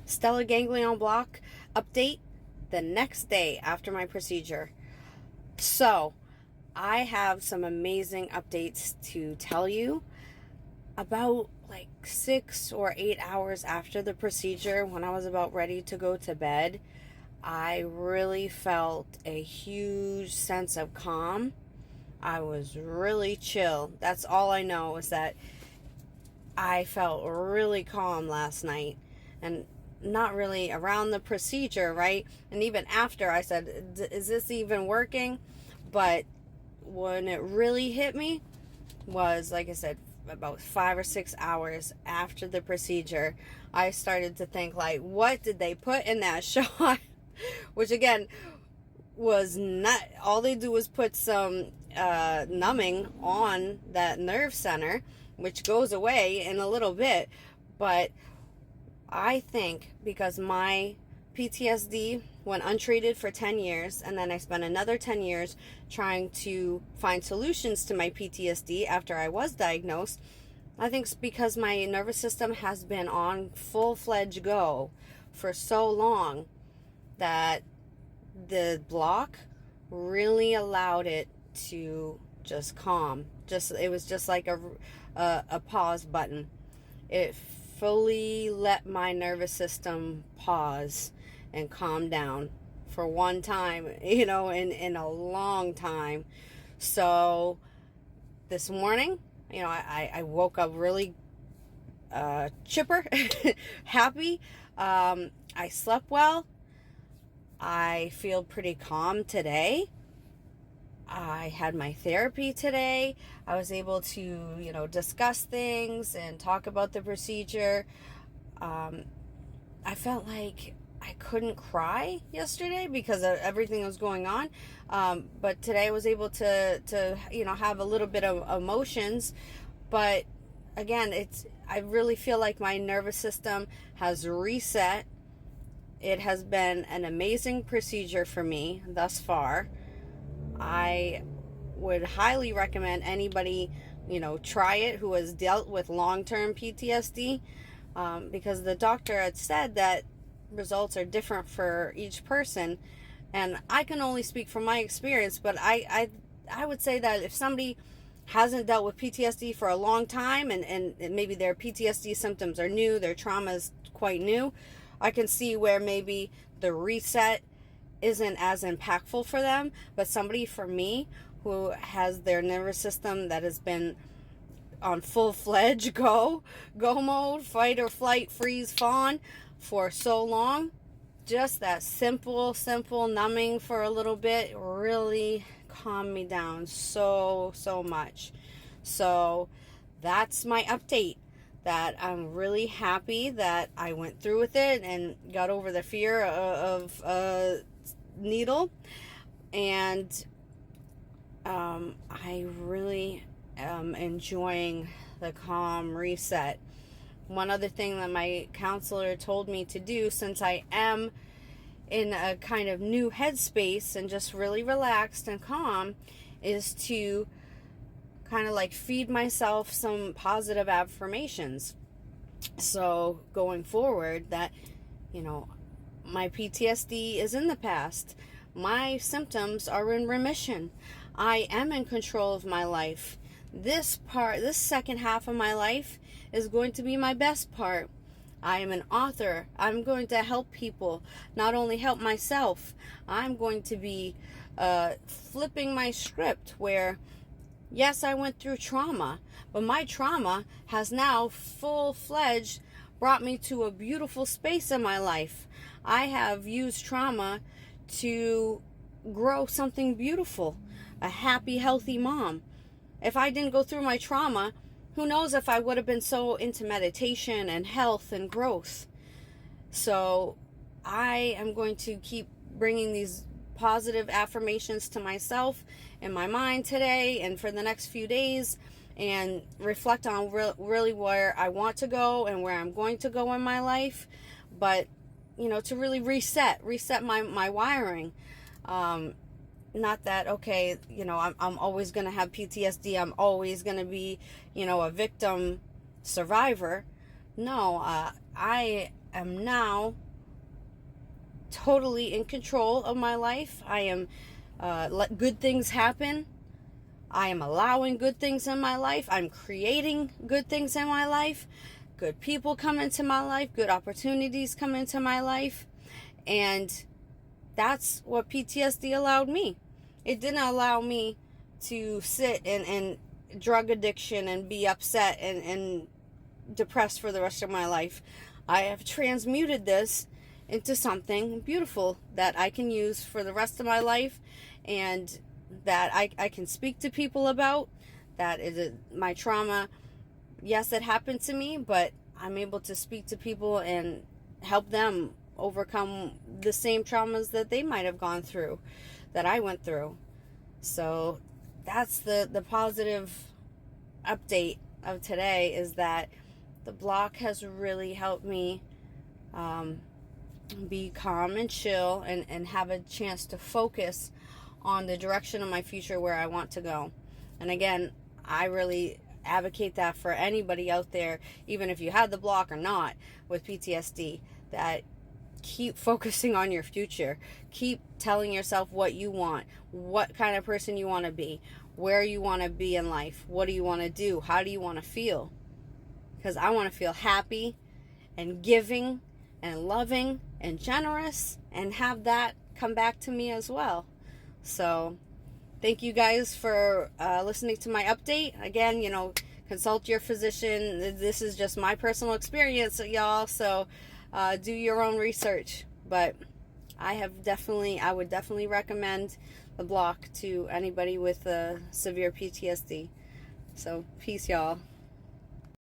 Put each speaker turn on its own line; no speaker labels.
stellate ganglion block update the next day after my procedure. So, I have some amazing updates to tell you. About like 6 or 8 hours after the procedure, when I was about ready to go to bed, I really felt a huge sense of calm. I was really chill. That's all I know, is that I felt really calm last night, and not really around the procedure, right? And even after, I said, is this even working? But when it really hit me was, like I said, about 5 or 6 hours after the procedure. I started to think, like, what did they put in that shot? Which again was not, all they do was put some numbing on that nerve center, which goes away in a little bit. But I think because my PTSD went untreated for 10 years, and then I spent another 10 years trying to find solutions to my PTSD after I was diagnosed. I think it's because my nervous system has been on full-fledged go for so long that the block really allowed it to just calm. It was just like a pause button. It fully let my nervous system pause and calm down for one time, in a long time. So this morning, I woke up really chipper, happy. I slept well. I feel pretty calm today. I had my therapy today. I was able to, discuss things and talk about the procedure. I felt like I couldn't cry yesterday because of everything that was going on. But today I was able to have a little bit of emotions. But again, I really feel like my nervous system has reset. It has been an amazing procedure for me thus far. I would highly recommend anybody, try it who has dealt with long-term PTSD, because the doctor had said that results are different for each person. And I can only speak from my experience, but I would say that if somebody hasn't dealt with PTSD for a long time, and maybe their PTSD symptoms are new, their trauma is quite new, I can see where maybe the reset isn't as impactful for them. But somebody, for me, who has their nervous system that has been on full-fledged go mode, fight or flight, freeze, fawn for so long, just that simple numbing for a little bit really calmed me down so much. So that's my update. That I'm really happy that I went through with it and got over the fear of needle. And I really am enjoying the calm reset. One other thing that my counselor told me to do, since I am in a kind of new headspace and just really relaxed and calm, is to kind of like feed myself some positive affirmations. So going forward, that, my PTSD is in the past. My symptoms are in remission. I am in control of my life. This second half of my life is going to be my best part. I am an author. I'm going to help people, not only help myself. I'm going to be flipping my script where, yes, I went through trauma, but my trauma has now full-fledged brought me to a beautiful space in my life. I have used trauma to grow something beautiful, a happy, healthy mom. If I didn't go through my trauma, who knows if I would have been so into meditation and health and growth. So I am going to keep bringing these positive affirmations to myself in my mind today and for the next few days, and reflect on really where I want to go and where I'm going to go in my life. But to really reset my wiring. Not that, okay, I'm always going to have PTSD. I'm always going to be, a victim survivor. No, I am now totally in control of my life. I am let good things happen. I am allowing good things in my life. I'm creating good things in my life. Good people come into my life. Good opportunities come into my life. And that's what PTSD allowed me. It didn't allow me to sit in drug addiction and be upset and depressed for the rest of my life. I have transmuted this into something beautiful that I can use for the rest of my life, and that I can speak to people about. That is my trauma. Yes, it happened to me, but I'm able to speak to people and help them overcome the same traumas that they might have gone through, that I went through. So that's the positive update of today, is that the block has really helped me be calm and chill and have a chance to focus on the direction of my future, where I want to go. And again, I really advocate that for anybody out there, even if you had the block or not, with PTSD, that keep focusing on your future. Keep telling yourself what you want, what kind of person you want to be, where you want to be in life, what do you want to do, how do you want to feel. Because I want to feel happy and giving and loving and generous, and have that come back to me as well. So thank you guys for listening to my update. Again, consult your physician. This is just my personal experience, y'all. So do your own research. But I would definitely recommend the block to anybody with severe PTSD. So peace, y'all.